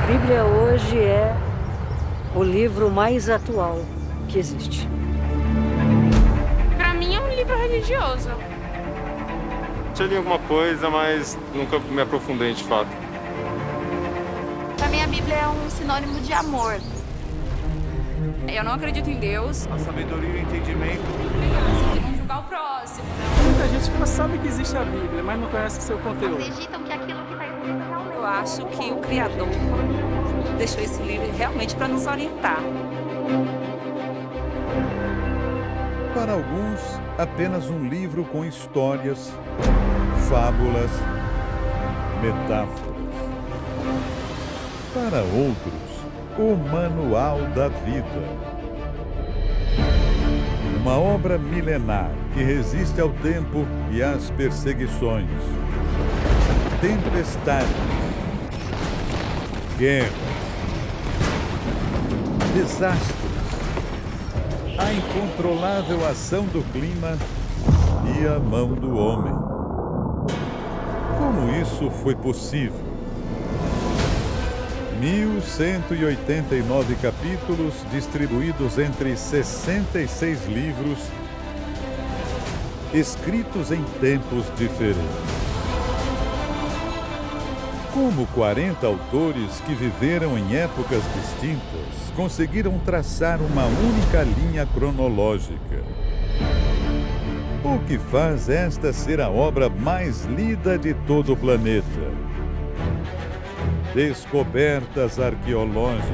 Bíblia hoje é o livro mais atual que existe. Para mim é um livro religioso. Já li alguma coisa, mas nunca me aprofundei de fato. Para mim a Bíblia é um sinônimo de amor. Eu não acredito em Deus. A sabedoria e o entendimento. De não julgar o próximo. Tem muita gente que não sabe que existe a Bíblia, mas não conhece o seu conteúdo. Acreditam que aquilo que está escrito realmente. Eu acho que o Criador deixou esse livro realmente para nos orientar. Para alguns, apenas um livro com histórias, fábulas, metáforas. Para outros, o Manual da Vida. Uma obra milenar que resiste ao tempo e às perseguições, tempestades, guerras, desastres, a incontrolável ação do clima e a mão do homem. Como isso foi possível? 1.189 capítulos distribuídos entre 66 livros, escritos em tempos diferentes. Como 40 autores que viveram em épocas distintas conseguiram traçar uma única linha cronológica? O que faz esta ser a obra mais lida de todo o planeta? Descobertas arqueológicas.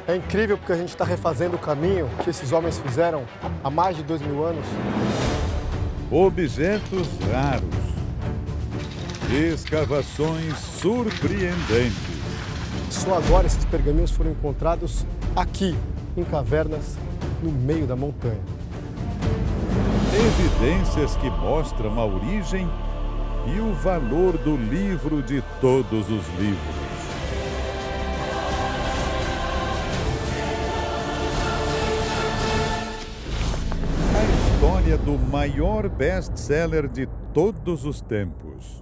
É incrível porque a gente está refazendo o caminho que esses homens fizeram há mais de 2000 anos. Objetos raros. Escavações surpreendentes. Só agora esses pergaminhos foram encontrados aqui, em cavernas, no meio da montanha. Evidências que mostram a origem e o valor do livro de todos os livros. A história do maior best-seller de todos os tempos.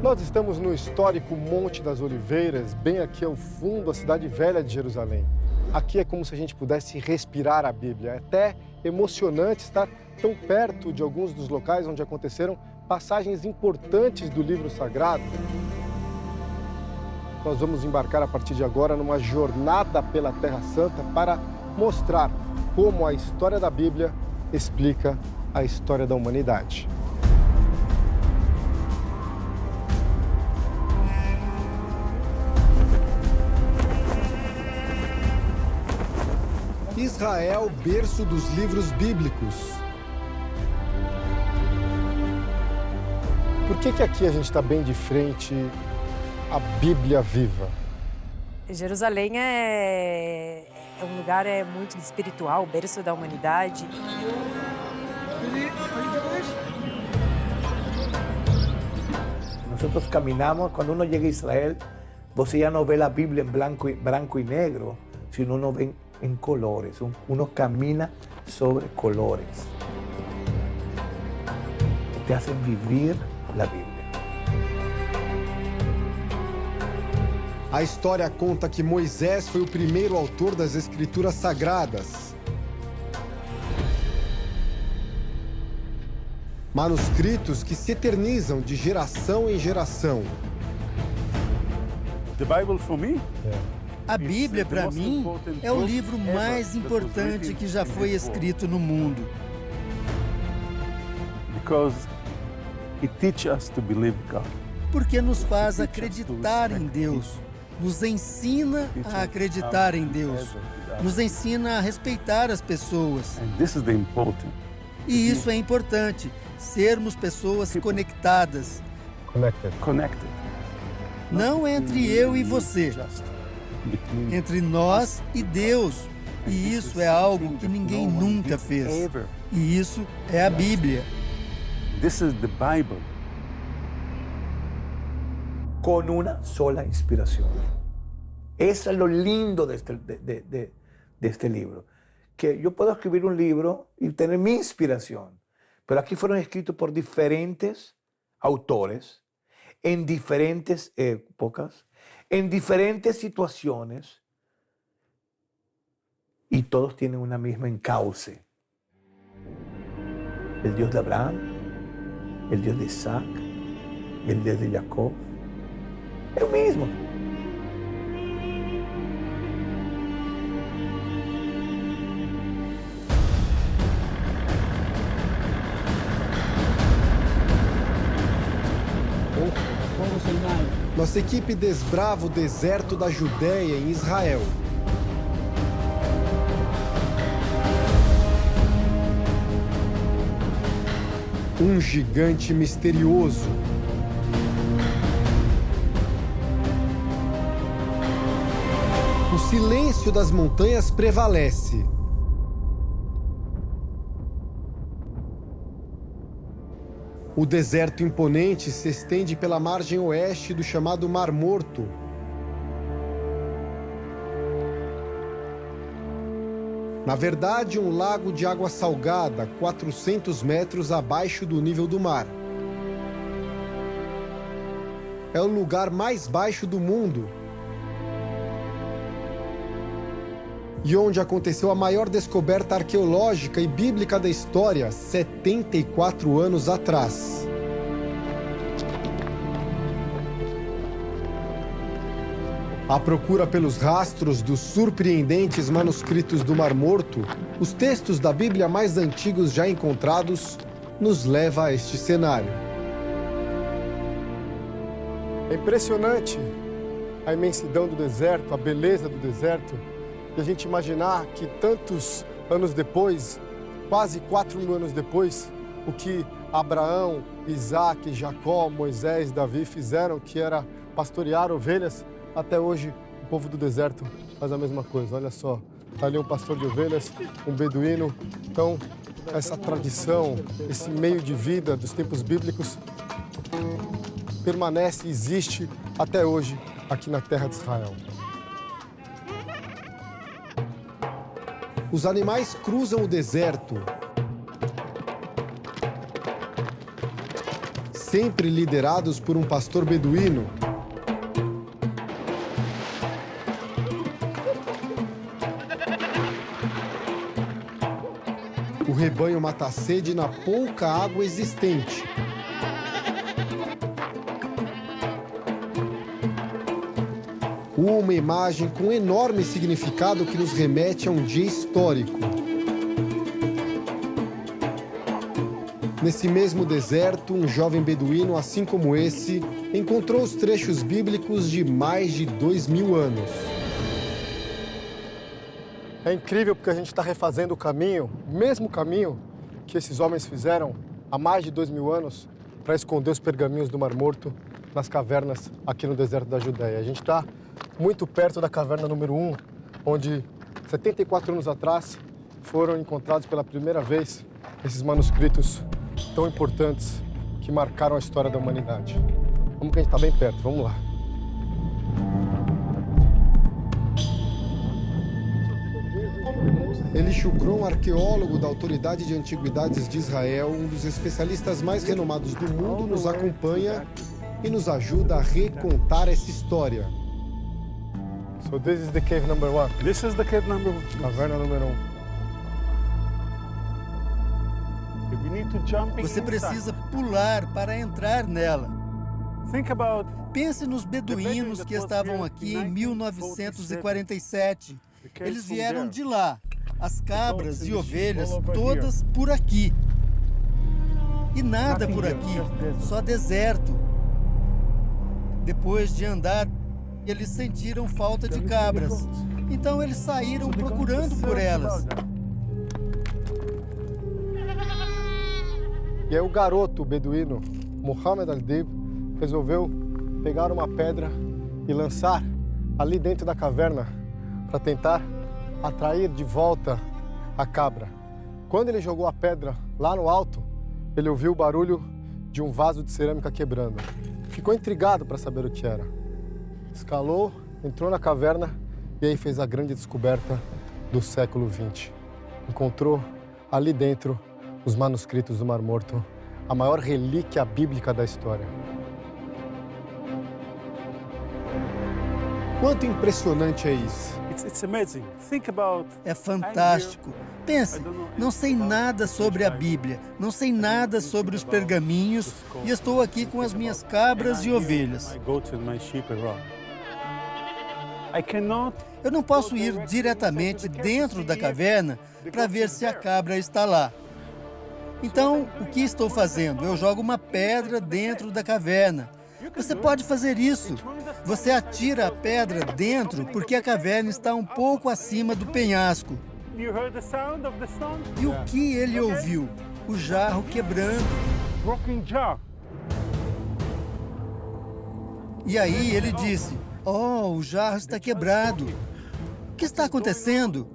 Nós estamos no histórico Monte das Oliveiras, bem aqui ao fundo da cidade velha de Jerusalém. Aqui é como se a gente pudesse respirar a Bíblia. É até emocionante estar tão perto de alguns dos locais onde aconteceram passagens importantes do livro sagrado. Nós vamos embarcar a partir de agora numa jornada pela Terra Santa para mostrar como a história da Bíblia explica a história da humanidade. Israel, berço dos livros bíblicos. Por que aqui a gente está bem de frente à Bíblia viva? Jerusalém é um lugar muito espiritual, berço da humanidade. Nosotros caminamos, cuando uno llega a Israel, você já não vê a Bíblia em branco e negro, sino uno vê en colores, uno camina sobre colores. Te hacen vivir la Bíblia. A história conta que Moisés foi o primeiro autor das Escrituras Sagradas. Manuscritos que se eternizam de geração em geração. The Bible for me? A Bíblia, para mim, é o livro mais importante que já foi escrito no mundo. Porque nos faz acreditar em Deus, nos ensina a acreditar em Deus, nos ensina a respeitar as pessoas. E isso é importante, sermos pessoas conectadas. Connected. Não entre eu e você, entre nós e Deus. E isso é algo que ninguém nunca fez. E isso é a Bíblia. This is the Bible. Con una sola inspiración. Eso es lo lindo de este libro. que yo puedo escribir un libro y tener mi inspiración, pero aquí fueron escritos por diferentes autores, en diferentes épocas, en diferentes situaciones, y todos tienen una misma encauce. El Dios de Abraham, el Dios de Isaac, el Dios de Jacob, el mismo. Nossa equipe desbrava o deserto da Judéia em Israel. Um gigante misterioso. O silêncio das montanhas prevalece. O deserto imponente se estende pela margem oeste do chamado Mar Morto. Na verdade, um lago de água salgada, 400 metros abaixo do nível do mar. É o lugar mais baixo do mundo. E onde aconteceu a maior descoberta arqueológica e bíblica da história, 74 anos atrás. À procura pelos rastros dos surpreendentes manuscritos do Mar Morto, os textos da Bíblia mais antigos já encontrados nos leva a este cenário. É impressionante a imensidão do deserto, a beleza do deserto. E a gente imaginar que tantos anos depois, quase 4.000 anos depois, o que Abraão, Isaac, Jacó, Moisés, Davi fizeram, que era pastorear ovelhas, até hoje o povo do deserto faz a mesma coisa. Olha só, tá ali um pastor de ovelhas, um beduíno. Então, essa tradição, esse meio de vida dos tempos bíblicos permanece e existe até hoje aqui na terra de Israel. Os animais cruzam o deserto, sempre liderados por um pastor beduíno. O rebanho mata a sede na pouca água existente. Uma imagem com enorme significado que nos remete a um dia histórico. Nesse mesmo deserto, um jovem beduíno, assim como esse, encontrou os trechos bíblicos de mais de 2.000 anos. É incrível porque a gente está refazendo o mesmo caminho que esses homens fizeram há mais de 2.000 anos para esconder os pergaminhos do Mar Morto nas cavernas aqui no deserto da Judéia. A gente está muito perto da caverna número 1, onde 74 anos atrás foram encontrados pela primeira vez esses manuscritos tão importantes que marcaram a história da humanidade. Vamos que a gente está bem perto, vamos lá. Eli Shukron, arqueólogo da Autoridade de Antiguidades de Israel, um dos especialistas mais renomados do mundo, nos acompanha e nos ajuda a recontar essa história. So this is the cave number 1. This is the cave number 1. Caverna número 1. Você precisa pular para entrar nela. Pense nos beduínos que estavam aqui em 1947. Eles vieram de lá. As cabras e ovelhas, todas por aqui. E nada por aqui, só deserto. Depois de andar, eles sentiram falta de cabras. Então eles saíram procurando por elas. E aí o garoto beduíno, Mohammed al-Dib, resolveu pegar uma pedra e lançar ali dentro da caverna para tentar atrair de volta a cabra. Quando ele jogou a pedra lá no alto, ele ouviu o barulho de um vaso de cerâmica quebrando. Ficou intrigado para saber o que era. Escalou, entrou na caverna e aí fez a grande descoberta do século XX. encontrou ali dentro os manuscritos do Mar Morto, a maior relíquia bíblica da história. Quanto impressionante é isso! It's amazing. Think about. É fantástico. Pense, não sei nada sobre a Bíblia, não sei nada sobre os pergaminhos e estou aqui com as minhas cabras e ovelhas. Eu não posso ir diretamente dentro da caverna para ver se a cabra está lá. Então, o que estou fazendo? Eu jogo uma pedra dentro da caverna. Você pode fazer isso. Você atira a pedra dentro porque a caverna está um pouco acima do penhasco. E o que ele ouviu? O jarro quebrando. E aí ele disse: "Oh, o jarro está quebrado. O que está acontecendo?"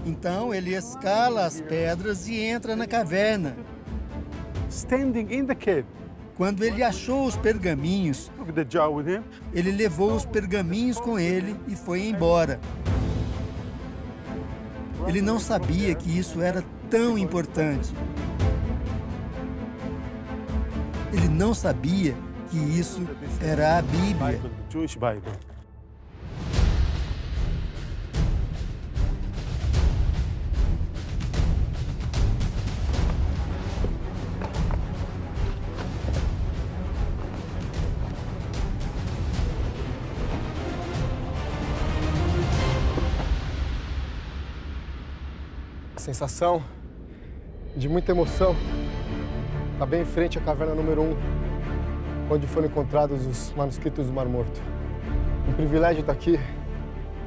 Então ele escala as pedras e entra na caverna. Quando ele achou os pergaminhos, ele levou os pergaminhos com ele e foi embora. Ele não sabia que isso era tão importante. Ele não sabia que isso era a Bíblia. Sensação de muita emoção. Está bem em frente à caverna número 1, onde foram encontrados os manuscritos do Mar Morto. Um privilégio estar aqui.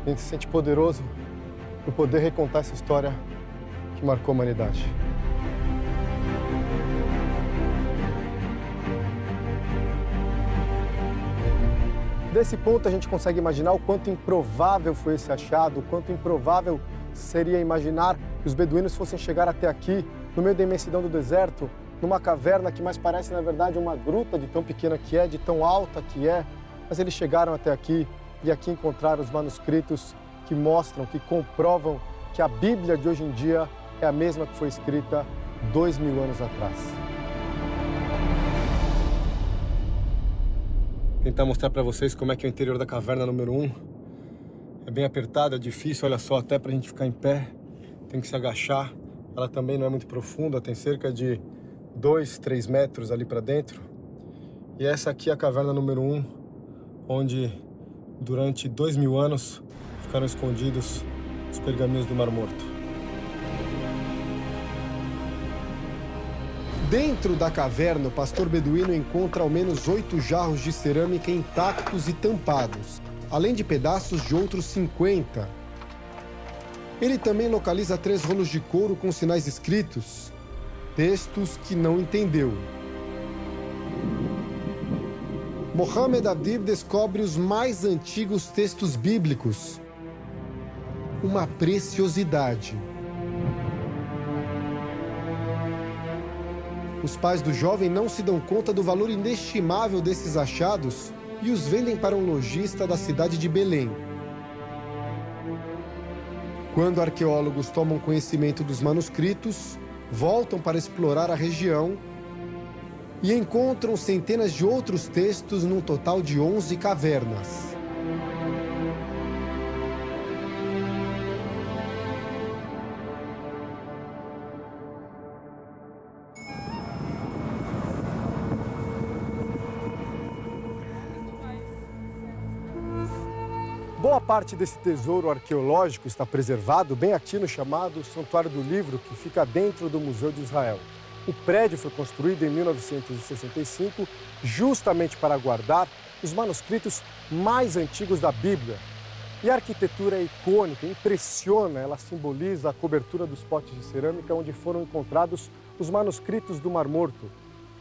A gente se sente poderoso por poder recontar essa história que marcou a humanidade. Desse ponto, a gente consegue imaginar o quanto improvável foi esse achado, o quanto improvável seria imaginar que os beduínos fossem chegar até aqui, no meio da imensidão do deserto, numa caverna que mais parece, na verdade, uma gruta de tão pequena que é, de tão alta que é. Mas eles chegaram até aqui e aqui encontraram os manuscritos que mostram, que comprovam que a Bíblia de hoje em dia é a mesma que foi escrita 2000 anos atrás. Vou tentar mostrar para vocês como é que é o interior da caverna número 1. É bem apertado, é difícil, olha só, até para a gente ficar em pé, tem que se agachar. Ela também não é muito profunda, tem cerca de 2, 3 metros ali para dentro. E essa aqui é a caverna número 1, onde durante 2000 anos ficaram escondidos os pergaminhos do Mar Morto. Dentro da caverna, o pastor beduíno encontra ao menos 8 jarros de cerâmica intactos e tampados, além de pedaços de outros 50. Ele também localiza 3 rolos de couro com sinais escritos, textos que não entendeu. Mohamed Adib descobre os mais antigos textos bíblicos. Uma preciosidade. Os pais do jovem não se dão conta do valor inestimável desses achados e os vendem para um lojista da cidade de Belém. Quando arqueólogos tomam conhecimento dos manuscritos, voltam para explorar a região e encontram centenas de outros textos num total de 11 cavernas. Boa parte desse tesouro arqueológico está preservado bem aqui no chamado Santuário do Livro, que fica dentro do Museu de Israel. O prédio foi construído em 1965 justamente para guardar os manuscritos mais antigos da Bíblia. E a arquitetura é icônica, impressiona, ela simboliza a cobertura dos potes de cerâmica onde foram encontrados os manuscritos do Mar Morto.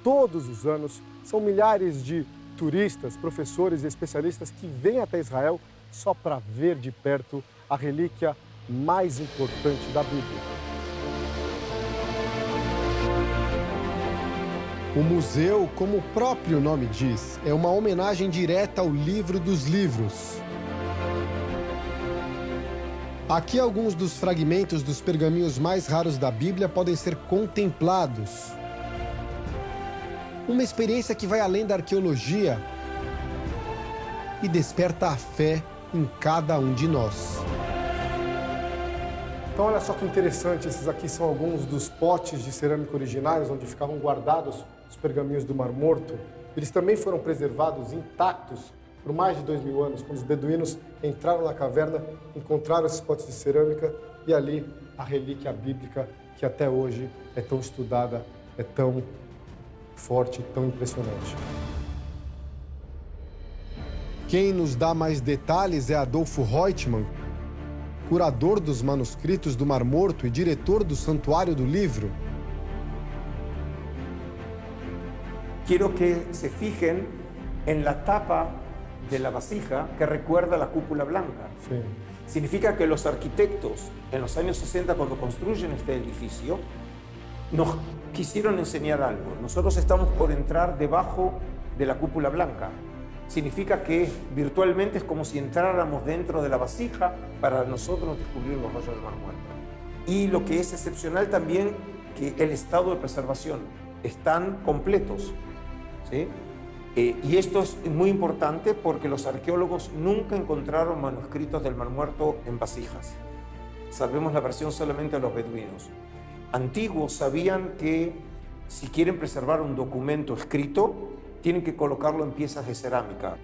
Todos os anos são milhares de turistas, professores e especialistas que vêm até Israel só para ver de perto a relíquia mais importante da Bíblia. O museu, como o próprio nome diz, é uma homenagem direta ao livro dos livros. Aqui alguns dos fragmentos dos pergaminhos mais raros da Bíblia podem ser contemplados. Uma experiência que vai além da arqueologia e desperta a fé em cada um de nós. Então olha só que interessante, esses aqui são alguns dos potes de cerâmica originais onde ficavam guardados os pergaminhos do Mar Morto. Eles também foram preservados intactos por mais de 2000 anos, quando os beduínos entraram na caverna, encontraram esses potes de cerâmica e ali a relíquia bíblica que até hoje é tão estudada, é tão forte, tão impressionante. Quem nos dá mais detalhes é Adolfo Reutemann, curador dos manuscritos do Mar Morto e diretor do Santuário do Livro. Quiero que se fijen en la tapa de la vasija que recuerda la cúpula blanca. Sí. Significa que los arquitectos en los años 60, cuando construyen este edificio, nos quisieron enseñar algo. Nosotros estamos por entrar debajo de la cúpula blanca. Significa que virtualmente es como si entráramos dentro de la vasija para nosotros descubrir los rollos del Mar Muerto. Y lo que es excepcional también, que el estado de preservación están completos, ¿sí? Y esto es muy importante porque los arqueólogos nunca encontraron manuscritos del Mar Muerto en vasijas. Sabemos la versión solamente de los beduinos. Antiguos sabían que si quieren preservar un documento escrito, tienen que colocarlo en piezas de cerámica.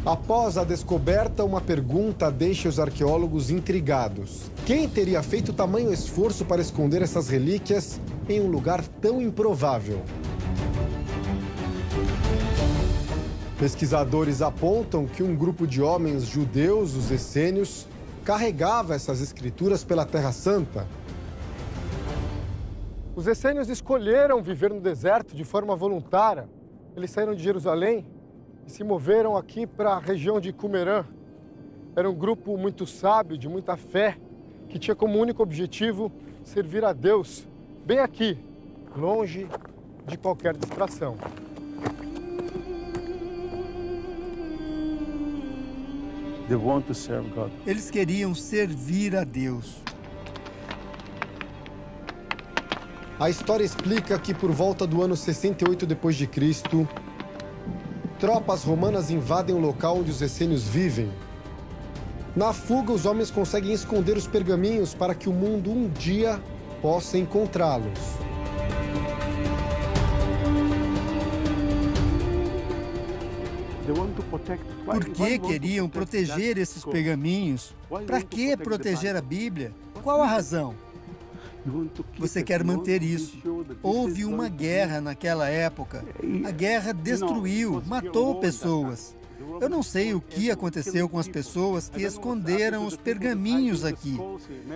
Após a descoberta, uma pergunta deixa os arqueólogos intrigados. Quem teria feito tamanho esforço para esconder essas relíquias em um lugar tão improvável? Pesquisadores apontam que um grupo de homens judeus, os essênios, carregava essas escrituras pela Terra Santa. Os essênios escolheram viver no deserto de forma voluntária. Eles saíram de Jerusalém e se moveram aqui para a região de Qumran. Era um grupo muito sábio, de muita fé, que tinha como único objetivo servir a Deus, bem aqui, longe de qualquer distração. They want to serve God. Eles queriam servir a Deus. A história explica que por volta do ano 68 d.C., tropas romanas invadem o local onde os essênios vivem. Na fuga, os homens conseguem esconder os pergaminhos para que o mundo um dia possa encontrá-los. Por que queriam proteger esses pergaminhos? Para que proteger a Bíblia? Qual a razão? Você quer manter isso. Houve uma guerra naquela época. A guerra destruiu, matou pessoas. Eu não sei o que aconteceu com as pessoas que esconderam os pergaminhos aqui.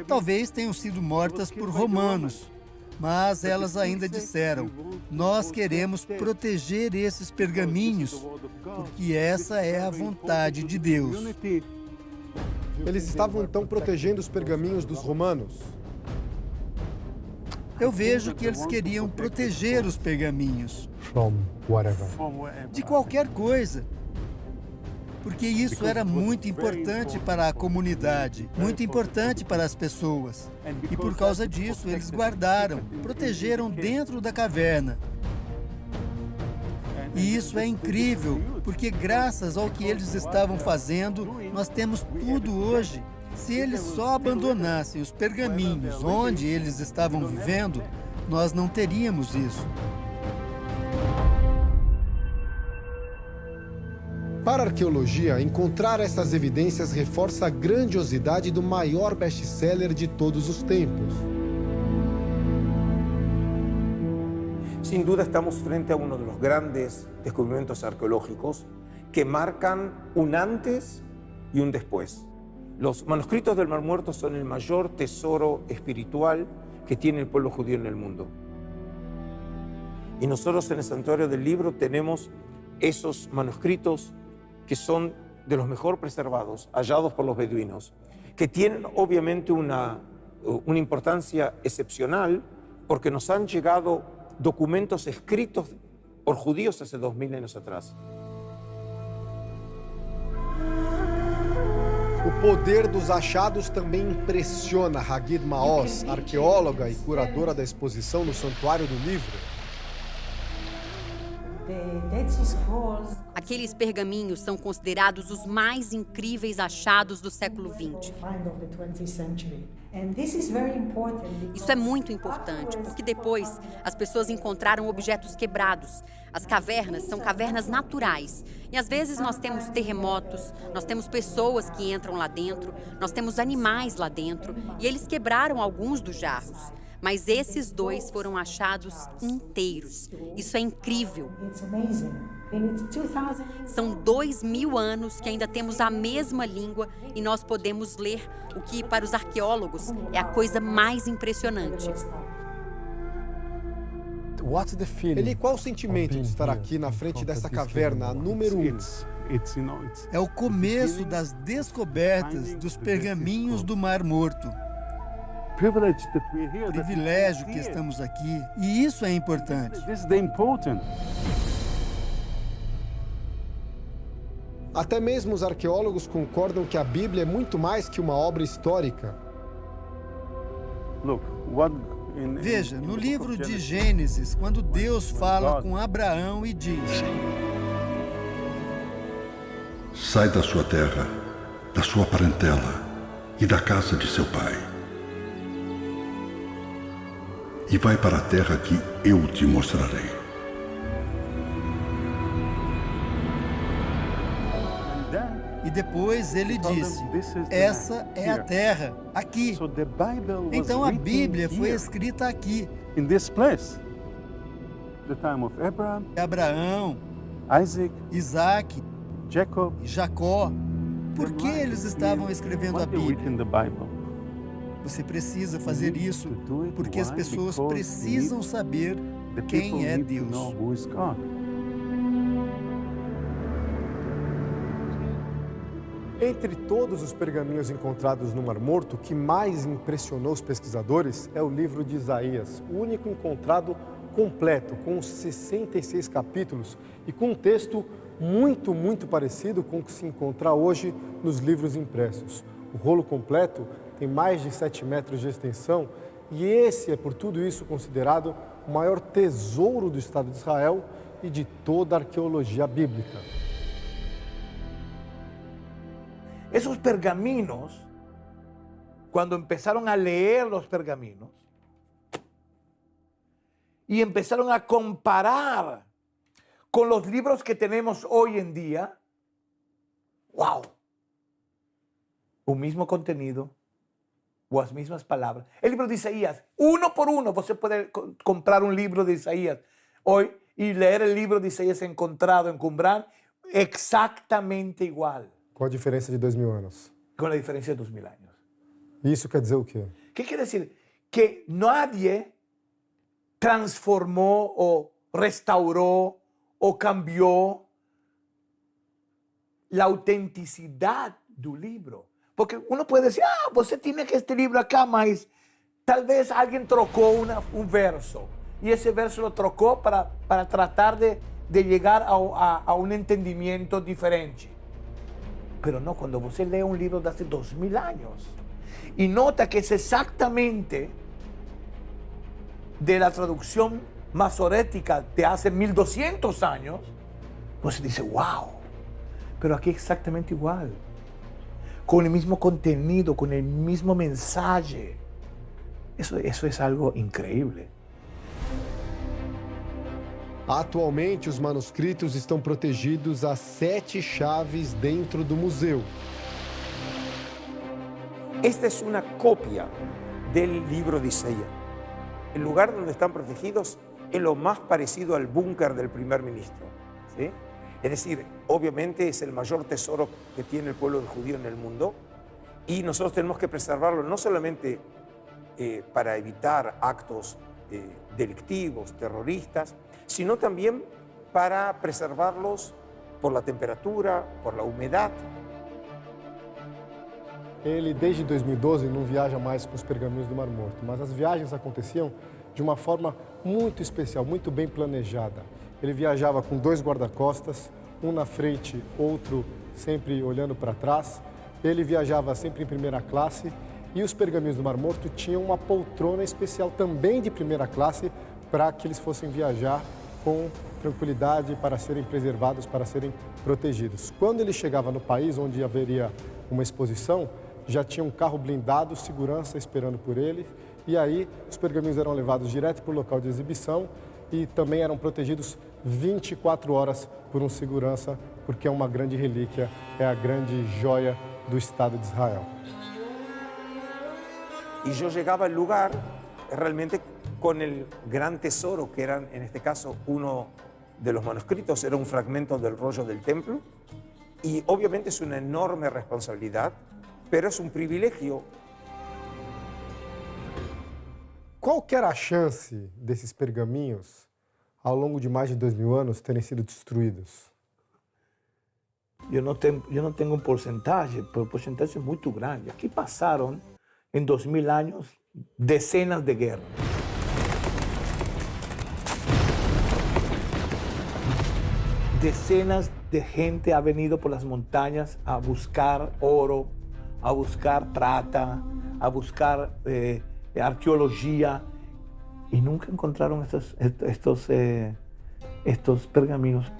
Talvez tenham sido mortas por romanos. Mas elas ainda disseram: nós queremos proteger esses pergaminhos, porque essa é a vontade de Deus. Eles estavam então protegendo os pergaminhos dos romanos. Eu vejo que eles queriam proteger os pergaminhos. De qualquer coisa. Porque isso era muito importante para a comunidade, muito importante para as pessoas. E por causa disso, eles guardaram, protegeram dentro da caverna. E isso é incrível, porque graças ao que eles estavam fazendo, nós temos tudo hoje. Se eles só abandonassem os pergaminhos onde eles estavam vivendo, nós não teríamos isso. Para a arqueologia, encontrar essas evidências reforça a grandiosidade do maior best-seller de todos os tempos. Sin duda estamos frente a uno de los grandes descubrimientos arqueológicos que marcan un antes y un después. Los manuscritos del Mar Muerto son el mayor tesoro espiritual que tiene el pueblo judío en el mundo. Y nosotros en el Santuario del Libro tenemos esos manuscritos que son de los mejor preservados, hallados por los beduinos, que tienen obviamente una importancia excepcional porque nos han llegado documentos escritos por judíos hace 2000 años atrás. O poder dos achados também impressiona Hagid Maoz, arqueóloga e curadora da exposição no Santuário do Livro. Aqueles pergaminhos são considerados os mais incríveis achados do século XX. Isso é muito importante, porque depois as pessoas encontraram objetos quebrados. As cavernas são cavernas naturais. E às vezes nós temos terremotos, nós temos pessoas que entram lá dentro, nós temos animais lá dentro, e eles quebraram alguns dos jarros. Mas esses dois foram achados inteiros. Isso é incrível. São 2000 anos que ainda temos a mesma língua e nós podemos ler o que, para os arqueólogos, é a coisa mais impressionante. Eli, qual o sentimento de estar aqui na frente dessa caverna, a número 1? É o começo das descobertas dos pergaminhos do Mar Morto. Privilégio que estamos aqui, e isso é importante. Até mesmo os arqueólogos concordam que a Bíblia é muito mais que uma obra histórica. Veja, no livro de Gênesis, quando Deus fala com Abraão e diz: sai da sua terra, da sua parentela e da casa de seu pai. E vai para a terra que eu te mostrarei. E depois ele disse: essa é a terra, aqui. Então a Bíblia foi escrita aqui. Abraão, Isaac, e Jacó. Por que eles estavam escrevendo a Bíblia? Você precisa fazer isso porque as pessoas precisam saber quem é Deus. Entre todos os pergaminhos encontrados no Mar Morto, o que mais impressionou os pesquisadores é o livro de Isaías, o único encontrado completo, com 66 capítulos e com um texto muito parecido com o que se encontra hoje nos livros impressos. O rolo completo tem mais de 7 metros de extensão e esse é, por tudo isso, considerado o maior tesouro do Estado de Israel e de toda a arqueologia bíblica. Esos pergaminos, cuando empezaron a leer los pergaminos y empezaron a comparar con los libros que tenemos hoy en día, ¡wow! Un mismo contenido o as mismas palavras. El libro de Isaías, uno por uno, você pode comprar un libro de Isaías hoy y leer el libro de Isaías encontrado en Qumran exactamente igual. Com a diferença de 2000 anos. Com a diferença de 2000 anos. Isso quer dizer o quê? ¿Qué quiere decir? Que nadie transformó o restauró o cambió la autenticidad do livro. Porque uno puede decir, você tiene que este libro acá, mas tal vez alguien trocó un verso y ese verso lo trocó para tratar de llegar a un entendimiento diferente. Pero no, cuando você lee un libro de hace 2000 años y nota que es exactamente de la traducción masorética de hace 1200 años, pues dice, wow, pero aquí exactamente igual, con el mismo contenido, con el mismo mensaje. Eso es algo increíble. Atualmente, os manuscritos estão protegidos a 7 chaves dentro do museu. Esta es una copia del libro de Isaías. El lugar donde están protegidos es lo más parecido al búnker del primer ministro, ¿sí? Es decir, obviamente es el mayor tesoro que tiene el pueblo judío en el mundo y nosotros tenemos que preservarlo no solamente para evitar actos delictivos, terroristas, sino también para preservarlos por la temperatura, por la humedad. Ele, desde 2012, não viaja mais com os pergaminhos do Mar Morto, mas as viagens aconteciam de uma forma muito especial, muito bem planejada. Ele viajava com 2 guarda-costas, um na frente, outro sempre olhando para trás, Ele viajava sempre em primeira classe e os pergaminhos do Mar Morto tinham uma poltrona especial também de primeira classe para que eles fossem viajar com tranquilidade, para serem preservados, para serem protegidos. Quando ele chegava no país onde haveria uma exposição, já tinha um carro blindado, segurança esperando por ele, e aí os pergaminhos eram levados direto para o local de exibição e também eram protegidos 24 horas por um segurança, porque é uma grande relíquia, é a grande joia do Estado de Israel. Y yo llegaba al lugar realmente con el gran tesoro, que era, en este caso, uno de los manuscritos, era un fragmento del rollo del templo, y obviamente es una enorme responsabilidad, pero es un privilegio. Qual que era a chance desses pergaminhos, ao longo de mais de 2000 anos, terem sido destruídos? Eu não tenho um porcentagem, pero o porcentagem é muito grande. Aqui passaram, em 2000 anos, dezenas de guerras. Decenas de gente ha venido por las montañas a buscar oro, a buscar plata, a buscar arqueología, y nunca encontraron estos pergaminos.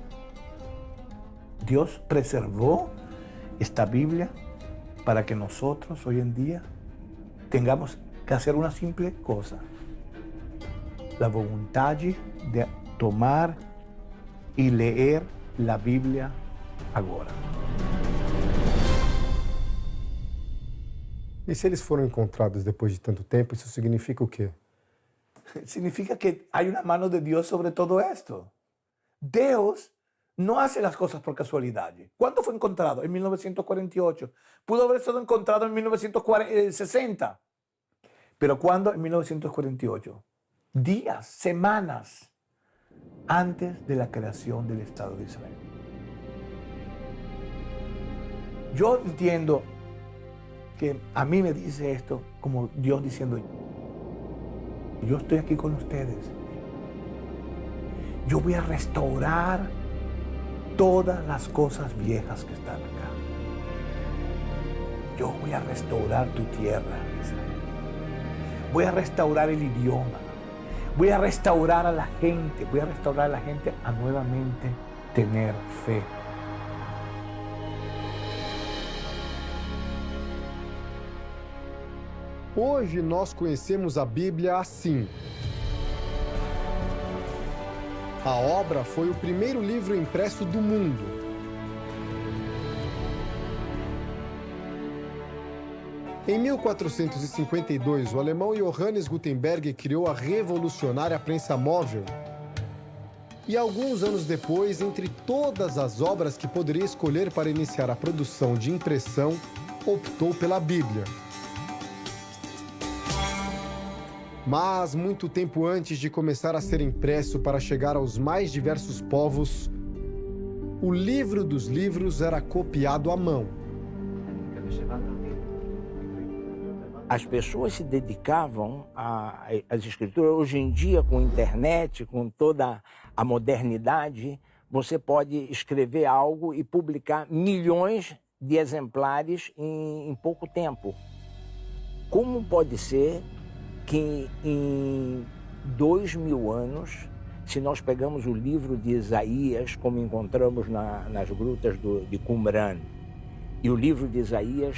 Dios preservó esta Biblia para que nosotros hoy en día tengamos que hacer una simple cosa: la voluntad de tomar y leer la Biblia agora. E se eles foram encontrados depois de tanto tempo, isso significa o quê? Significa que hay una mano de Dios sobre todo esto. Deus no hace las cosas por casualidad. ¿Cuándo fue encontrado? En 1948. Pudo haber sido encontrado en 1960. ¿Pero cuándo? En 1948. Días, semanas antes de la creación del Estado de Israel. Yo entiendo que a mí me dice esto como Dios diciendo: yo estoy aquí con ustedes. Yo voy a restaurar todas las cosas viejas que están acá. Yo voy a restaurar tu tierra, Israel. Voy a restaurar el idioma. Voy a restaurar a la gente. Voy a restaurar a la gente a nuevamente tener fe. Hoje nós conhecemos a Bíblia assim. A obra foi o primeiro livro impresso do mundo. Em 1452, o alemão Johannes Gutenberg criou a revolucionária prensa móvel. E alguns anos depois, entre todas as obras que poderia escolher para iniciar a produção de impressão, optou pela Bíblia. Mas, muito tempo antes de começar a ser impresso para chegar aos mais diversos povos, o livro dos livros era copiado à mão. As pessoas se dedicavam às escrituras. Hoje em dia, com a internet, com toda a modernidade, você pode escrever algo e publicar milhões de exemplares em pouco tempo. Como pode ser que em 2000 anos, se nós pegamos o livro de Isaías, como encontramos nas grutas de Qumran, e o livro de Isaías,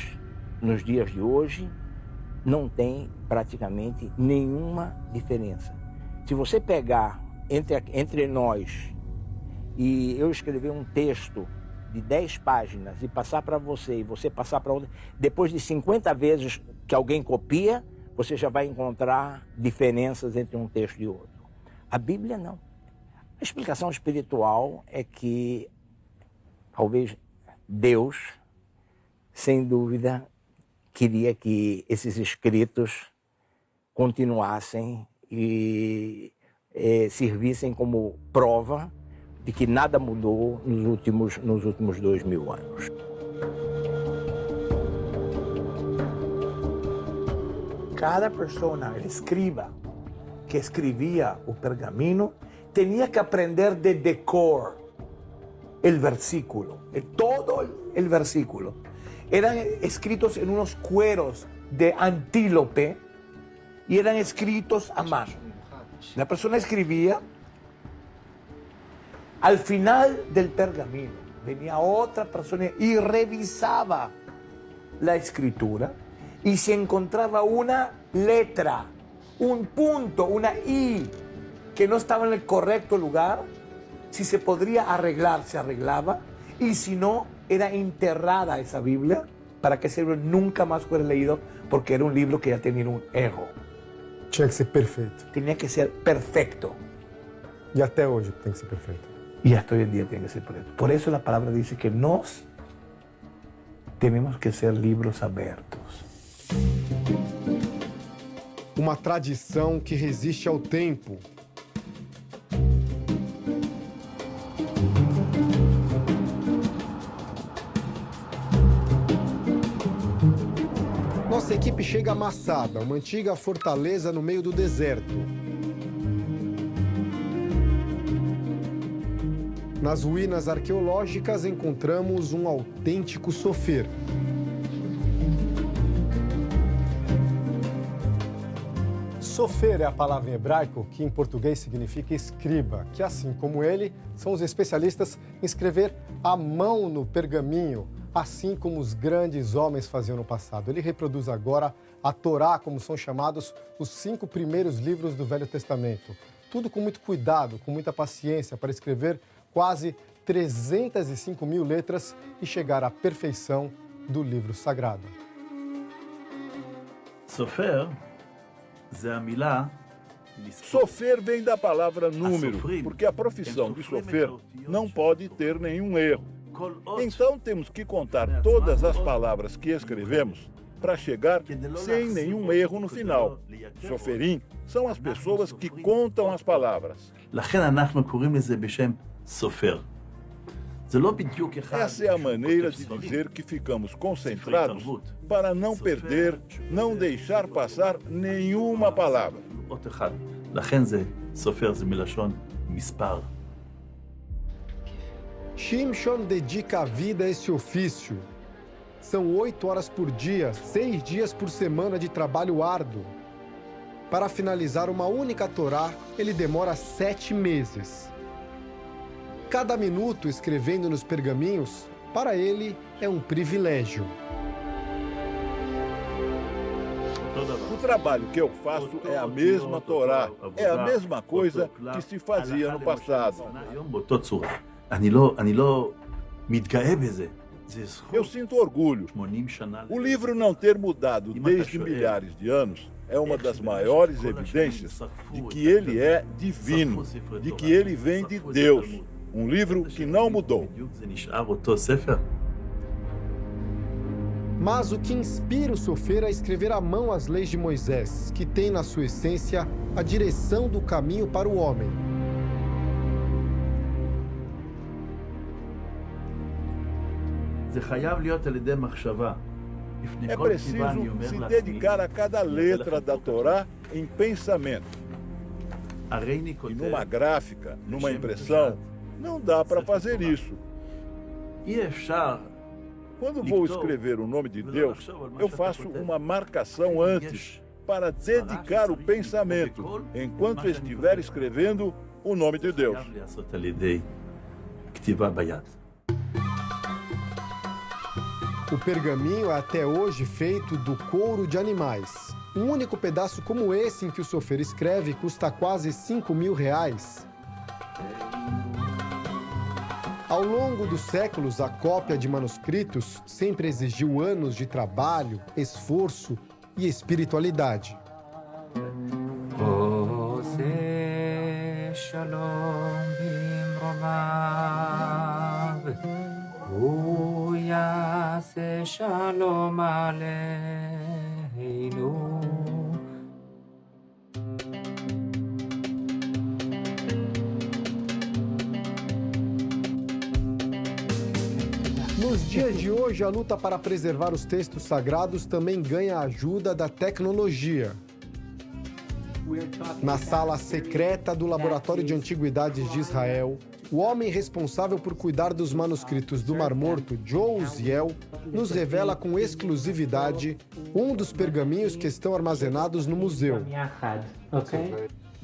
nos dias de hoje, não tem praticamente nenhuma diferença. Se você pegar entre nós e eu escrever um texto de 10 páginas e passar para você, e você passar para outra, depois de 50 vezes que alguém copia, você já vai encontrar diferenças entre um texto e outro. A Bíblia não. A explicação espiritual é que talvez Deus, sem dúvida, queria que esses escritos continuassem e servissem como prova de que nada mudou nos últimos 2000 anos. Cada persona, el escriba que escribía o pergamino, tenía que aprender de decor el versículo, todo el versículo. eran escritos en unos cueros de antílope y eran escritos a mano. La persona escribía, al final del pergamino venía otra persona y revisaba la escritura y si encontraba una letra, un punto, una I que no estaba en el correcto lugar, si se podría arreglar, se arreglaba, y si no, era enterrada esa Biblia para que ese libro nunca más fuera leído porque era un libro que ya tenía un erro. Tinha que ser perfeito. Tenía que ser perfecto. E até hoje tem que ser perfeito. Y hasta hoy en día tiene que ser perfecto. Por eso la palabra dice que nos tenemos que ser libros abertos. Uma tradição que resiste ao tempo. Nossa equipe chega a Masada, uma antiga fortaleza no meio do deserto. Nas ruínas arqueológicas encontramos um autêntico sofer. Sofer é a palavra em hebraico que em português significa escriba, que assim como ele, são os especialistas em escrever à mão no pergaminho, assim como os grandes homens faziam no passado. Ele reproduz agora a Torá, como são chamados os 5 primeiros livros do Velho Testamento. Tudo com muito cuidado, com muita paciência, para escrever quase 305 mil letras e chegar à perfeição do livro sagrado. Sofer, זה המילה... Sofer vem da palavra número, porque a profissão de sofer não pode ter nenhum erro. Então temos que contar todas as palavras que escrevemos para chegar sem nenhum erro no final. Soferim são as pessoas que contam as palavras. לכן אנחנו קוראים לזה בשם סופר. Essa é a maneira de dizer que ficamos concentrados para não perder, não deixar passar nenhuma palavra. לכן זה סופר, זה מלשון מספר. Shimshon dedica a vida a esse ofício. São 8 horas por dia, 6 dias por semana de trabalho árduo. Para finalizar uma única Torá, ele demora 7 meses. Cada minuto escrevendo nos pergaminhos, para ele, é um privilégio. O trabalho que eu faço é a mesma Torá, é a mesma coisa que se fazia no passado. Eu sinto orgulho. O livro não ter mudado desde milhares de anos é uma das maiores evidências de que ele é divino, de que ele vem de Deus. Um livro que não mudou. Mas o que inspira o sofer a escrever à mão as leis de Moisés, que tem na sua essência a direção do caminho para o homem. É preciso se dedicar a cada letra da Torá em pensamento. E numa gráfica, numa impressão, não dá para fazer isso. Quando vou escrever o nome de Deus, eu faço uma marcação antes para dedicar o pensamento enquanto estiver escrevendo o nome de Deus. O pergaminho é até hoje feito do couro de animais. Um único pedaço como esse em que o sofer escreve custa quase R$5.000. Ao longo dos séculos, a cópia de manuscritos sempre exigiu anos de trabalho, esforço e espiritualidade. Nos dias de hoje, a luta para preservar os textos sagrados também ganha a ajuda da tecnologia. Na sala secreta do Laboratório de Antiguidades de Israel, O homem responsável por cuidar dos manuscritos do Mar Morto, Joe Uziel, nos revela com exclusividade um dos pergaminhos que estão armazenados no museu.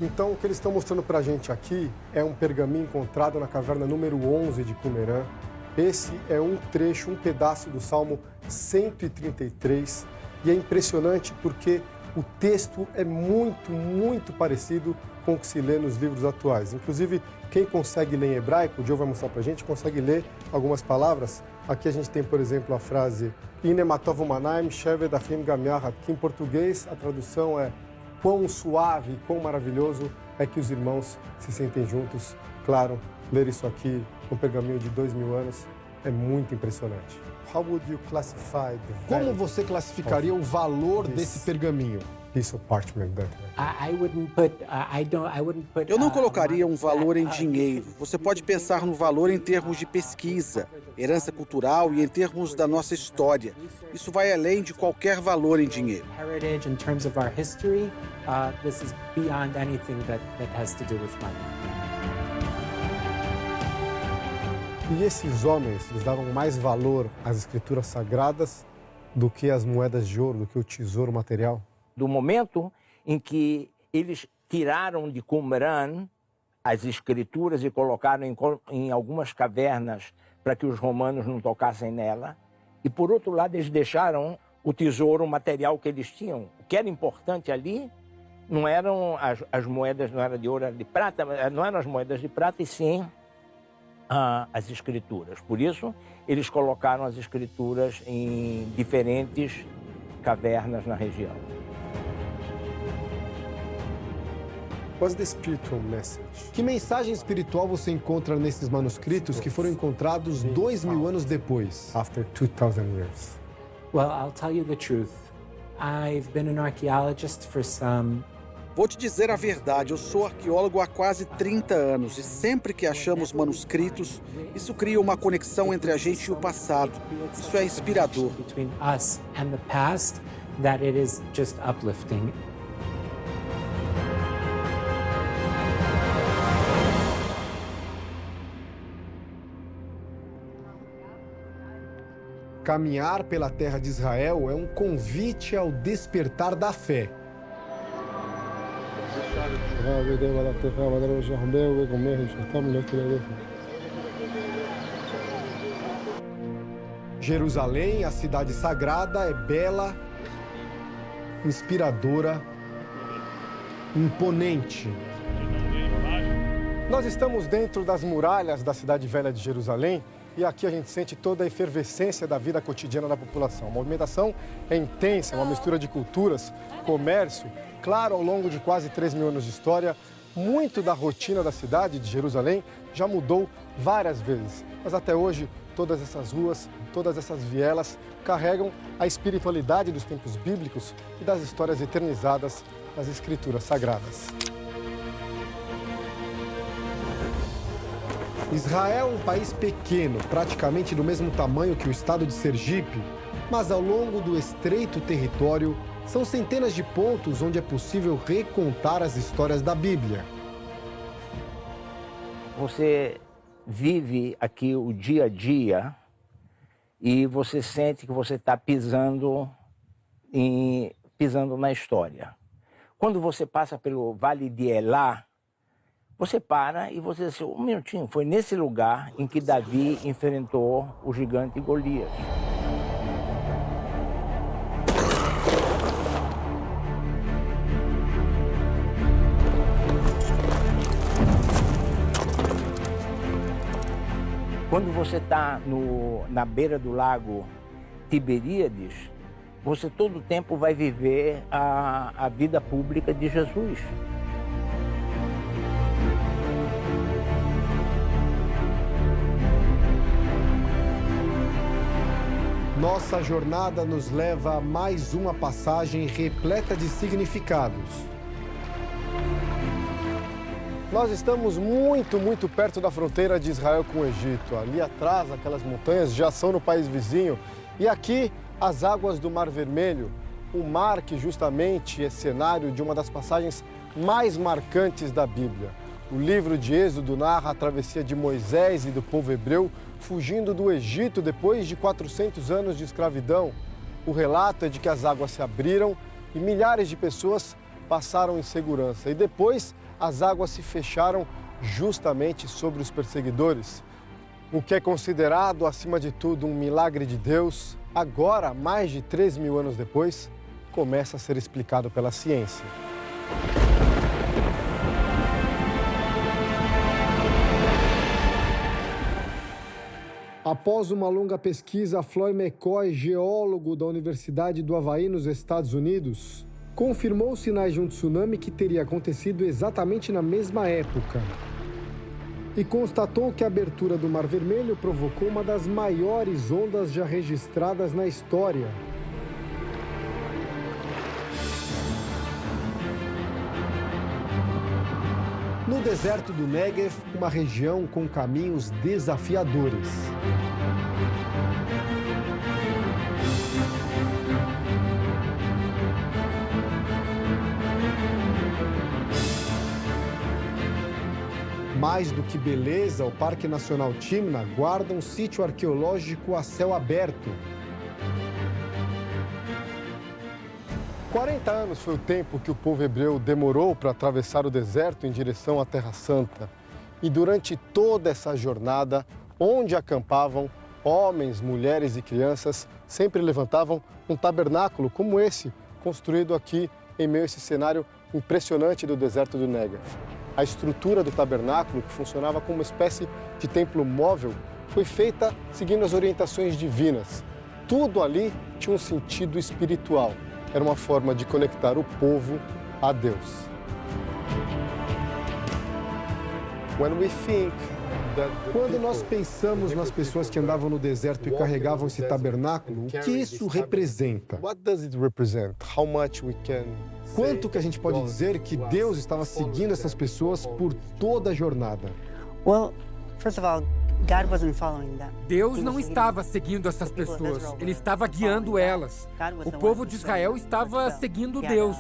Então, o que eles estão mostrando para a gente aqui é um pergaminho encontrado na caverna número 11 de Qumran. Esse é um trecho, um pedaço do Salmo 133, e é impressionante porque o texto é muito parecido com o que se lê nos livros atuais. Inclusive, quem consegue ler em hebraico, o Joe vai mostrar para a gente, consegue ler algumas palavras. Aqui a gente tem, por exemplo, a frase Inematov Manaim Sheved Achim Gamiach, que em português a tradução é quão suave e quão maravilhoso é que os irmãos se sentem juntos. Claro, ler isso aqui, um pergaminho de 2000 anos, é muito impressionante. Como você classificaria o valor desse pergaminho? Eu não colocaria um valor em dinheiro. Você pode pensar no valor em termos de pesquisa, herança cultural e em termos da nossa história. Isso vai além de qualquer valor em dinheiro. E esses homens, eles davam mais valor às escrituras sagradas do que às moedas de ouro, do que o tesouro material? Do momento em que eles tiraram de Qumran as escrituras e colocaram em algumas cavernas para que os romanos não tocassem nela, e por outro lado eles deixaram o tesouro, o material que eles tinham. O que era importante ali não eram as moedas, não era de ouro, era de prata, não eram as moedas de prata, e sim as escrituras. Por isso, eles colocaram as escrituras em diferentes cavernas na região. What's the spiritual message? Que mensagem espiritual você encontra nesses manuscritos que foram encontrados 2000 anos depois? After 2000 years. Well, I'll tell you the truth. I've been an archaeologist for some. Vou te dizer a verdade, eu sou arqueólogo há quase 30 anos e sempre que achamos manuscritos, isso cria uma conexão entre a gente e o passado. Isso é inspirador. Between us and the past, that it is just uplifting. Caminhar pela terra de Israel é um convite ao despertar da fé. Jerusalém, a cidade sagrada, é bela, inspiradora, imponente. Nós estamos dentro das muralhas da cidade velha de Jerusalém e aqui a gente sente toda a efervescência da vida cotidiana da população. A movimentação é intensa, uma mistura de culturas, comércio. Claro, ao longo de quase 3.000 anos de história, muito da rotina da cidade de Jerusalém já mudou várias vezes. Mas até hoje, todas essas ruas, todas essas vielas carregam a espiritualidade dos tempos bíblicos e das histórias eternizadas nas escrituras sagradas. Israel é um país pequeno, praticamente do mesmo tamanho que o estado de Sergipe, mas ao longo do estreito território, são centenas de pontos onde é possível recontar as histórias da Bíblia. Você vive aqui o dia a dia e você sente que você está pisando na história. Quando você passa pelo Vale de Elá, você para e você diz, um minutinho, foi nesse lugar em que Davi enfrentou o gigante Golias. Quando você está na beira do lago Tiberíades, você todo o tempo vai viver a vida pública de Jesus. Nossa jornada nos leva a mais uma passagem repleta de significados. Nós estamos muito perto da fronteira de Israel com o Egito. Ali atrás, aquelas montanhas já são no país vizinho. E aqui, as águas do Mar Vermelho, o mar que justamente é cenário de uma das passagens mais marcantes da Bíblia. O livro de Êxodo narra a travessia de Moisés e do povo hebreu fugindo do Egito depois de 400 anos de escravidão. O relato é de que as águas se abriram e milhares de pessoas passaram em segurança. E depois as águas se fecharam justamente sobre os perseguidores. O que é considerado, acima de tudo, um milagre de Deus, agora, mais de 3.000 anos depois, começa a ser explicado pela ciência. Após uma longa pesquisa, Floyd McCoy, geólogo da Universidade do Havaí, nos Estados Unidos, confirmou os sinais de um tsunami que teria acontecido exatamente na mesma época. E constatou que a abertura do Mar Vermelho provocou uma das maiores ondas já registradas na história. No deserto do Negev, uma região com caminhos desafiadores. Mais do que beleza, o Parque Nacional Timna guarda um sítio arqueológico a céu aberto. 40 anos foi o tempo que o povo hebreu demorou para atravessar o deserto em direção à Terra Santa. E durante toda essa jornada, onde acampavam, homens, mulheres e crianças sempre levantavam um tabernáculo como esse, construído aqui em meio a esse cenário impressionante do deserto do Negev. A estrutura do tabernáculo, que funcionava como uma espécie de templo móvel, foi feita seguindo as orientações divinas. Tudo ali tinha um sentido espiritual. Era uma forma de conectar o povo a Deus. Quando nós pensamos nas pessoas que andavam no deserto e carregavam esse tabernáculo, o que isso representa? Quanto que a gente pode dizer que Deus estava seguindo essas pessoas por toda a jornada? Deus não estava seguindo essas pessoas, Ele estava guiando elas. O povo de Israel estava seguindo Deus.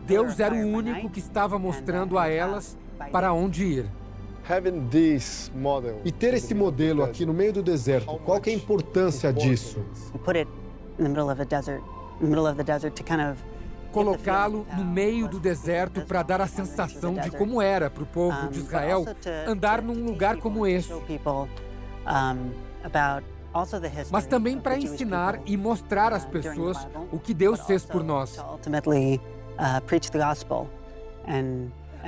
Deus era o único que estava mostrando a elas para onde ir. E ter esse modelo aqui no meio do deserto, qual que é a importância disso? Colocá-lo no meio do deserto para dar a sensação de como era para o povo de Israel andar num lugar como esse. Mas também para ensinar e mostrar às pessoas o que Deus fez por nós.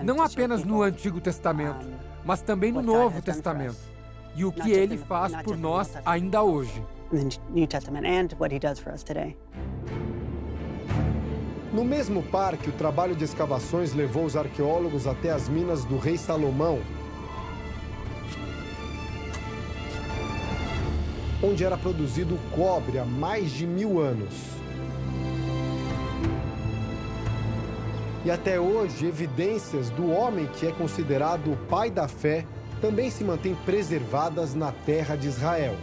Não apenas no Antigo Testamento, mas também no Novo Testamento. E o que Ele faz por nós ainda hoje. No mesmo parque, o trabalho de escavações levou os arqueólogos até as minas do rei Salomão, onde era produzido cobre há mais de 1000 anos. E até hoje, evidências do homem que é considerado o pai da fé também se mantêm preservadas na terra de Israel.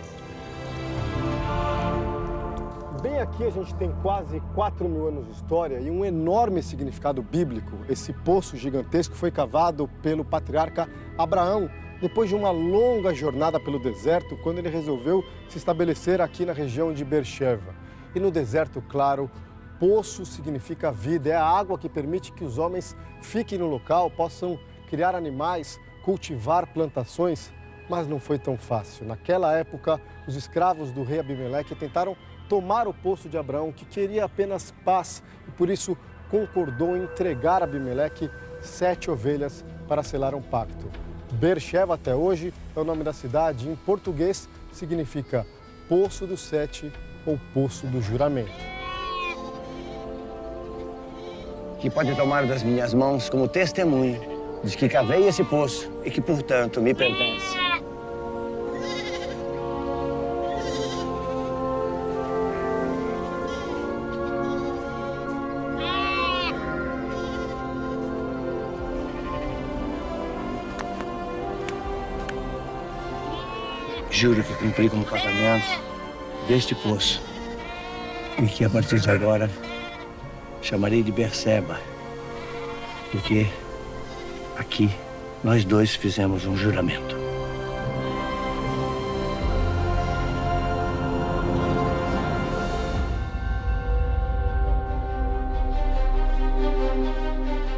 Bem aqui a gente tem quase 4.000 anos de história e um enorme significado bíblico. Esse poço gigantesco foi cavado pelo patriarca Abraão depois de uma longa jornada pelo deserto, quando ele resolveu se estabelecer aqui na região de Beersheba. E no deserto, claro, poço significa vida, é a água que permite que os homens fiquem no local, possam criar animais, cultivar plantações, mas não foi tão fácil. Naquela época, os escravos do rei Abimeleque tentaram tomar o poço de Abraão, que queria apenas paz, e por isso concordou em entregar a Abimeleque 7 ovelhas para selar um pacto. Beersheba, até hoje, é o nome da cidade. Em português, significa Poço dos 7 ou Poço do Juramento. Que pode tomar das minhas mãos como testemunho de que cavei esse poço e que, portanto, me pertence. Juro que cumpri com o pagamento deste poço e que a partir de agora chamarei de Beersheba, porque aqui nós dois fizemos um juramento.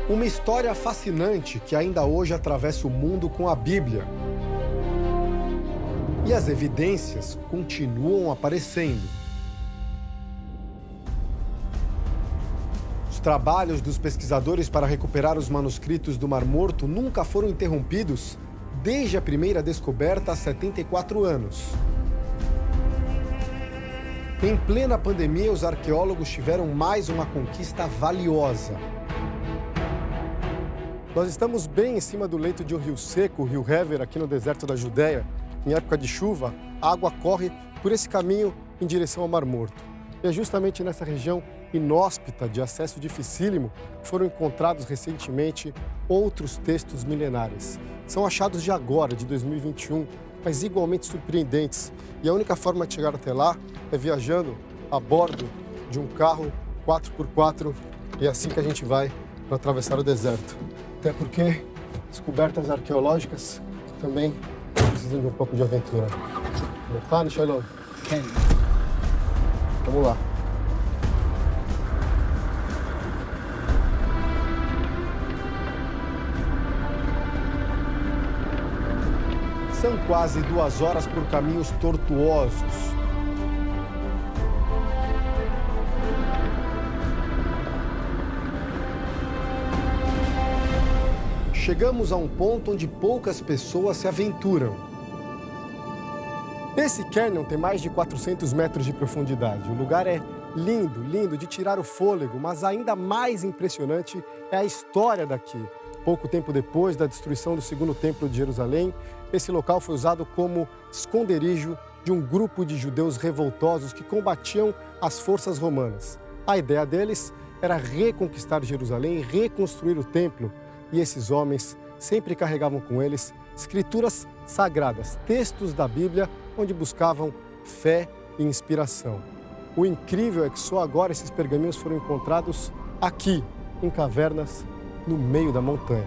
Uma história fascinante que ainda hoje atravessa o mundo com a Bíblia. E as evidências continuam aparecendo. Os trabalhos dos pesquisadores para recuperar os manuscritos do Mar Morto nunca foram interrompidos desde a primeira descoberta há 74 anos. Em plena pandemia, os arqueólogos tiveram mais uma conquista valiosa. Nós estamos bem em cima do leito de um rio seco, o rio Hever, aqui no deserto da Judéia. Em época de chuva, a água corre por esse caminho em direção ao Mar Morto. E é justamente nessa região inóspita, de acesso dificílimo, que foram encontrados recentemente outros textos milenares. São achados de agora, de 2021, mas igualmente surpreendentes. E a única forma de chegar até lá é viajando a bordo de um carro 4x4. E é assim que a gente vai para atravessar o deserto. Até porque descobertas arqueológicas também precisam de um pouco de aventura. Tá, Shalom? Vamos lá. São quase 2 horas por caminhos tortuosos. Chegamos a um ponto onde poucas pessoas se aventuram. Esse canyon tem mais de 400 metros de profundidade. O lugar é lindo, lindo, de tirar o fôlego, mas ainda mais impressionante é a história daqui. Pouco tempo depois da destruição do segundo templo de Jerusalém, esse local foi usado como esconderijo de um grupo de judeus revoltosos que combatiam as forças romanas. A ideia deles era reconquistar Jerusalém e reconstruir o templo. E esses homens sempre carregavam com eles escrituras sagradas, textos da Bíblia, onde buscavam fé e inspiração. O incrível é que só agora esses pergaminhos foram encontrados aqui, em cavernas, no meio da montanha.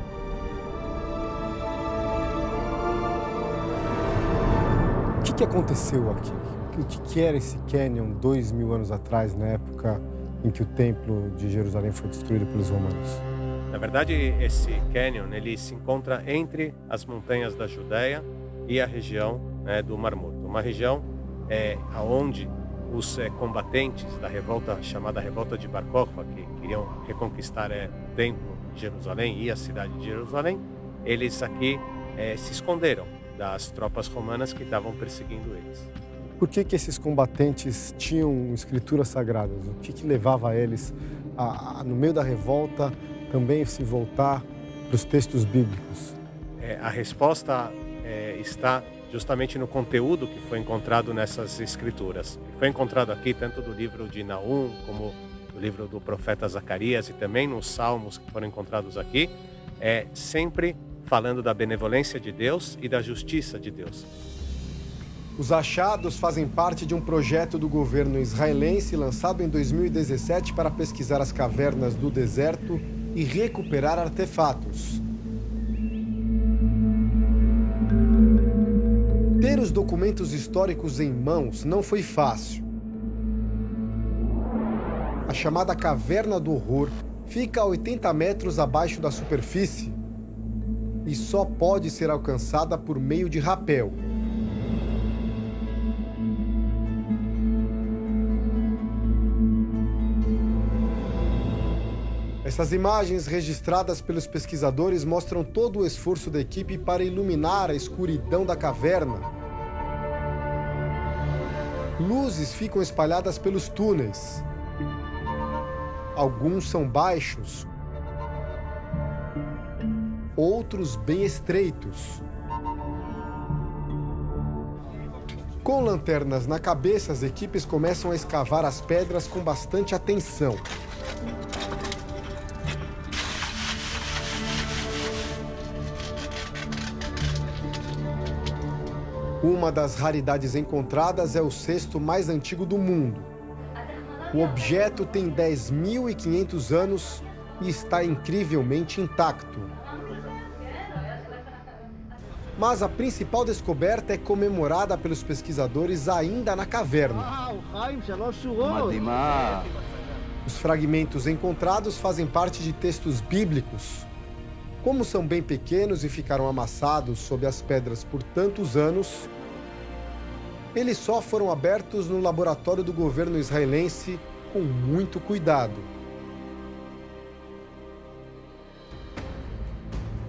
O que aconteceu aqui? O que era esse canyon 2000 anos atrás, na época em que o templo de Jerusalém foi destruído pelos romanos? Na verdade, esse canyon ele se encontra entre as montanhas da Judéia e a região do Mar Morto. Uma região onde os combatentes da revolta, chamada Revolta de Bar Kokhba, que queriam reconquistar o templo de Jerusalém e a cidade de Jerusalém, eles aqui se esconderam das tropas romanas que estavam perseguindo eles. Por que esses combatentes tinham escrituras sagradas? O que levava eles, no meio da revolta, também se voltar para os textos bíblicos? A resposta está justamente no conteúdo que foi encontrado nessas escrituras. Foi encontrado aqui tanto do livro de Naum, como do livro do profeta Zacarias, e também nos salmos que foram encontrados aqui, sempre falando da benevolência de Deus e da justiça de Deus. Os achados fazem parte de um projeto do governo israelense lançado em 2017 para pesquisar as cavernas do deserto e recuperar artefatos. Ter os documentos históricos em mãos não foi fácil. A chamada Caverna do Horror fica a 80 metros abaixo da superfície e só pode ser alcançada por meio de rapel. Essas imagens registradas pelos pesquisadores mostram todo o esforço da equipe para iluminar a escuridão da caverna. Luzes ficam espalhadas pelos túneis. Alguns são baixos, outros bem estreitos. Com lanternas na cabeça, as equipes começam a escavar as pedras com bastante atenção. Uma das raridades encontradas é o cesto mais antigo do mundo. O objeto tem 10.500 anos e está incrivelmente intacto. Mas a principal descoberta é comemorada pelos pesquisadores ainda na caverna. Os fragmentos encontrados fazem parte de textos bíblicos. Como são bem pequenos e ficaram amassados sob as pedras por tantos anos, eles só foram abertos no laboratório do governo israelense com muito cuidado.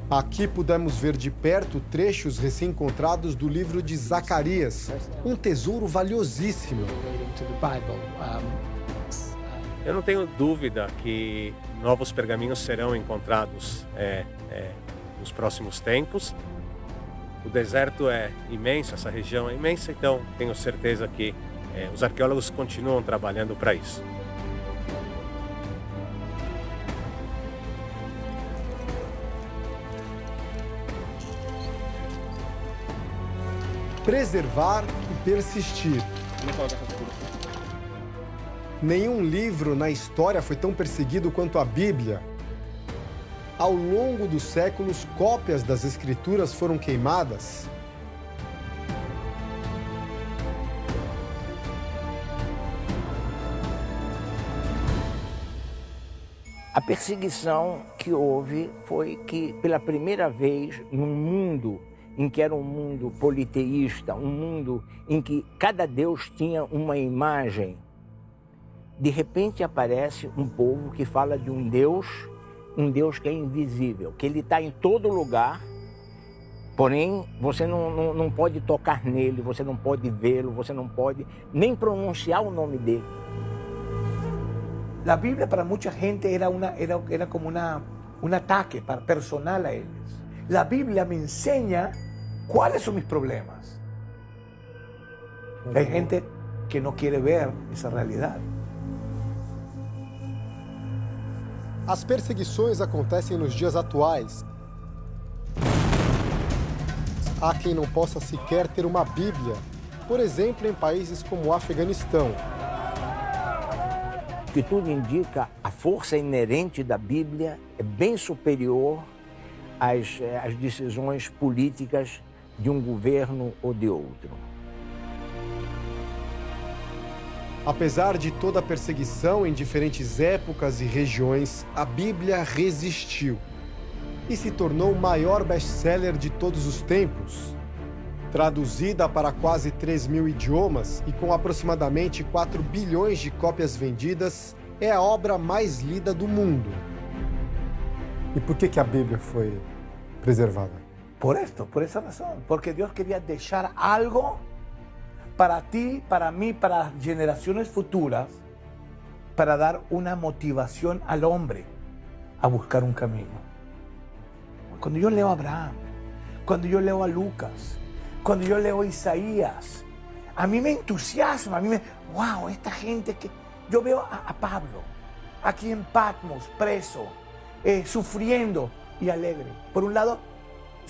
Aqui pudemos ver de perto trechos recém-encontrados do livro de Zacarias, um tesouro valiosíssimo. Eu não tenho dúvida que novos pergaminhos serão encontrados nos próximos tempos. O deserto é imenso, essa região é imensa, então tenho certeza que os arqueólogos continuam trabalhando para isso. Preservar e persistir. Nenhum livro na história foi tão perseguido quanto a Bíblia. Ao longo dos séculos, cópias das Escrituras foram queimadas. A perseguição que houve foi que, pela primeira vez, num mundo em que era um mundo politeísta, um mundo em que cada deus tinha uma imagem, de repente aparece um povo que fala de um Deus que é invisível, que ele está em todo lugar, porém você não pode tocar nele, você não pode vê-lo, você não pode nem pronunciar o nome dele. A Bíblia para muita gente era como um ataque personal a eles. A Bíblia me ensina quais são meus problemas. Há gente que não quer ver essa realidade. As perseguições acontecem nos dias atuais. Há quem não possa sequer ter uma Bíblia, por exemplo, em países como o Afeganistão. O que tudo indica, a força inerente da Bíblia é bem superior às decisões políticas de um governo ou de outro. Apesar de toda a perseguição em diferentes épocas e regiões, a Bíblia resistiu e se tornou o maior best-seller de todos os tempos. Traduzida para quase 3.000 idiomas e com aproximadamente 4 bilhões de cópias vendidas, é a obra mais lida do mundo. E por que a Bíblia foi preservada? Por essa razão. Porque Deus queria deixar algo para ti, para mí, para las generaciones futuras, para dar una motivación al hombre a buscar un camino. Cuando yo leo a Abraham, cuando yo leo a Lucas, cuando yo leo a Isaías, a mí me entusiasma, wow, esta gente que... Yo veo a Pablo, aquí en Patmos, preso, sufriendo y alegre. Por un lado,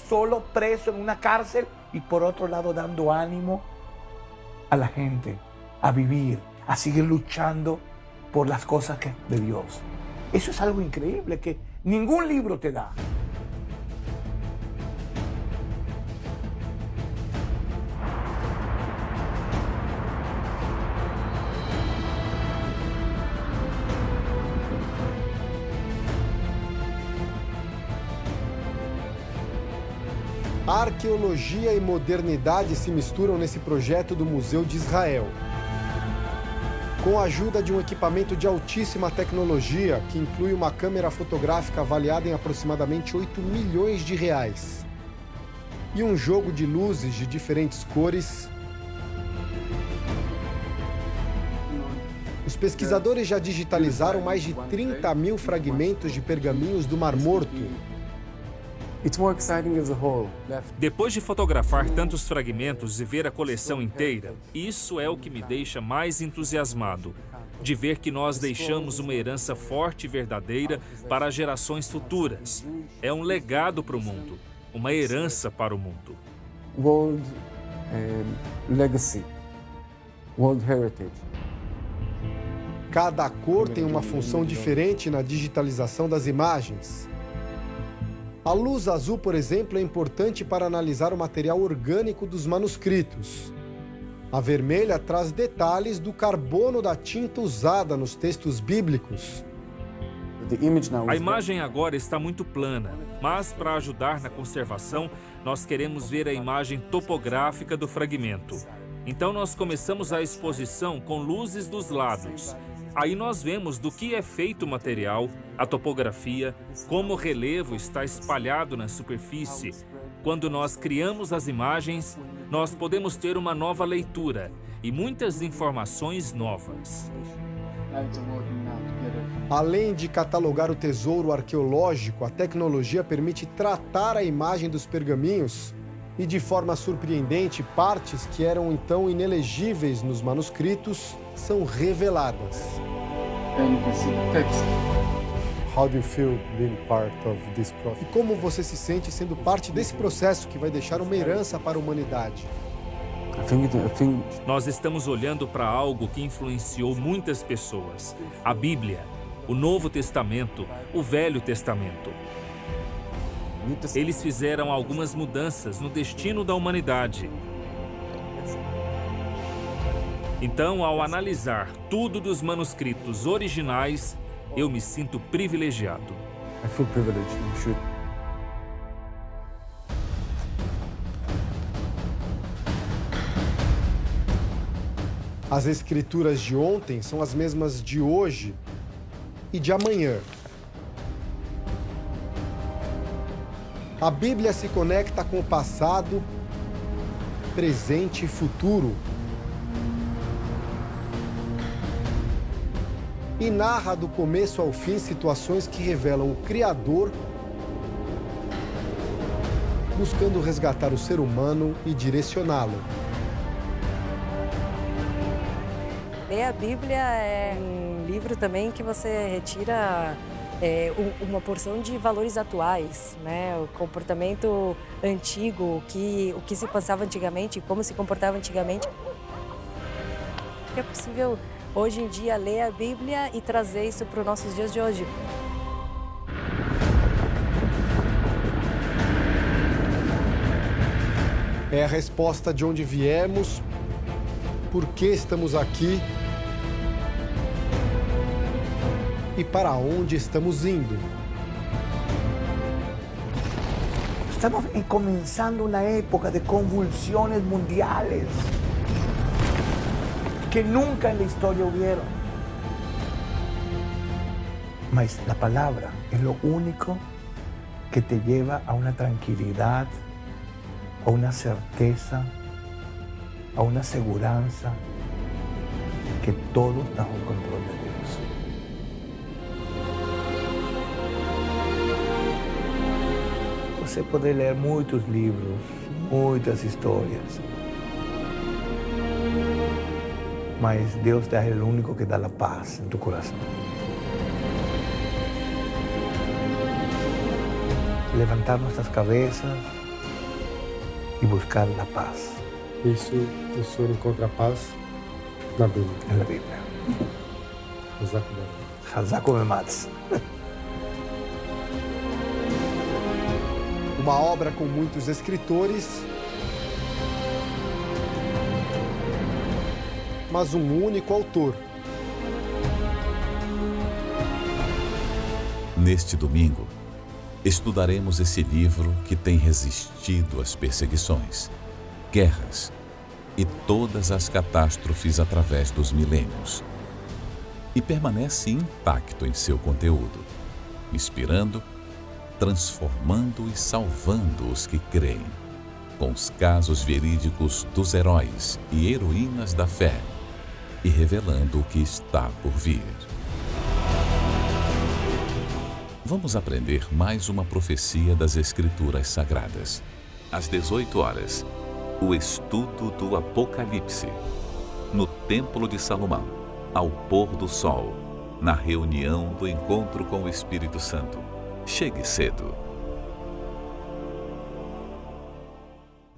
solo preso en una cárcel y por otro lado dando ánimo a la gente, a vivir, a seguir luchando por las cosas de Dios. Eso es algo increíble que ningún libro te da. A arqueologia e modernidade se misturam nesse projeto do Museu de Israel. Com a ajuda de um equipamento de altíssima tecnologia, que inclui uma câmera fotográfica avaliada em aproximadamente 8 milhões de reais, e um jogo de luzes de diferentes cores, os pesquisadores já digitalizaram mais de 30.000 fragmentos de pergaminhos do Mar Morto. Depois de fotografar tantos fragmentos e ver a coleção inteira, isso é o que me deixa mais entusiasmado, de ver que nós deixamos uma herança forte e verdadeira para as gerações futuras. É um legado para o mundo, uma herança para o mundo. World Legacy, World Heritage. Cada cor tem uma função diferente na digitalização das imagens. A luz azul, por exemplo, é importante para analisar o material orgânico dos manuscritos. A vermelha traz detalhes do carbono da tinta usada nos textos bíblicos. A imagem agora está muito plana, mas para ajudar na conservação, nós queremos ver a imagem topográfica do fragmento. Então nós começamos a exposição com luzes dos lados. Aí nós vemos do que é feito o material, a topografia, como o relevo está espalhado na superfície. Quando nós criamos as imagens, nós podemos ter uma nova leitura e muitas informações novas. Além de catalogar o tesouro arqueológico, a tecnologia permite tratar a imagem dos pergaminhos e, de forma surpreendente, partes que eram então inelegíveis nos manuscritos são reveladas. How do you feel being part of this process? E como você se sente sendo parte desse processo que vai deixar uma herança para a humanidade? Nós estamos olhando para algo que influenciou muitas pessoas. A Bíblia, o Novo Testamento, o Velho Testamento. Eles fizeram algumas mudanças no destino da humanidade. Então, ao analisar tudo dos manuscritos originais, eu me sinto privilegiado. I feel privileged. You should. As escrituras de ontem são as mesmas de hoje e de amanhã. A Bíblia se conecta com o passado, presente e futuro. E narra do começo ao fim situações que revelam o Criador buscando resgatar o ser humano e direcioná-lo. Ler a Bíblia é um livro também que você retira uma porção de valores atuais, né? O comportamento antigo, o que se passava antigamente, como se comportava antigamente. É possível hoje em dia ler a Bíblia e trazer isso para os nossos dias de hoje. É a resposta de onde viemos, por que estamos aqui e para onde estamos indo. Estamos começando uma época de convulsiones mundiales que nunca en la historia hubieron. Mas la palabra es lo único que te lleva a una tranquilidad, a una certeza, a una seguranza que todo está bajo el control de Dios. Você pode ler muitos livros, muitas histórias, mas Deus é o único que dá a paz em tu coração. Levantar nossas cabeças e buscar a paz. Isso o senhor encontra a paz na Bíblia. Na Bíblia. Hazako Mematz. Uma obra com muitos escritores, mas um único autor. Neste domingo, estudaremos esse livro que tem resistido às perseguições, guerras e todas as catástrofes através dos milênios. E permanece intacto em seu conteúdo, inspirando, transformando e salvando os que creem, com os casos verídicos dos heróis e heroínas da fé, e revelando o que está por vir. Vamos aprender mais uma profecia das Escrituras Sagradas. Às 18 horas, o estudo do Apocalipse, no Templo de Salomão, ao pôr do sol, na reunião do encontro com o Espírito Santo. Chegue cedo.